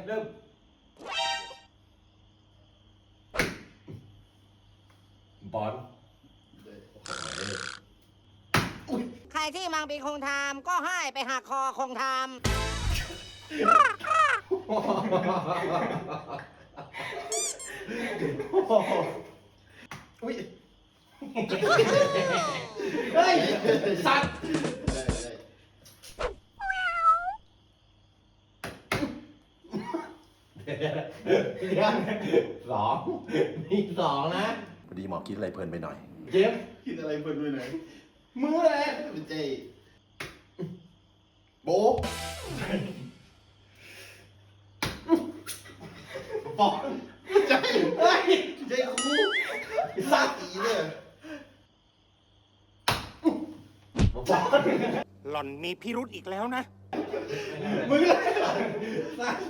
เริ่มบอล ใครที่มังปีคงทำก็ให้ไปหักคอคงทำ อุ้ยเฮ้ยสัตว์เดี๋ยวสองมีสองนะ พอดีหมอคิดอะไรเพลินไปหน่อย เจมส์ คิดอะไรเพิ่นไปไหน มืออะไร เป็นเจโบะ บอล ใจ เฮ้ย ใจครูสัตว์อีเลย บอล หล่อนมีพิรุธอีกแล้วนะ มืออะไรสัตว์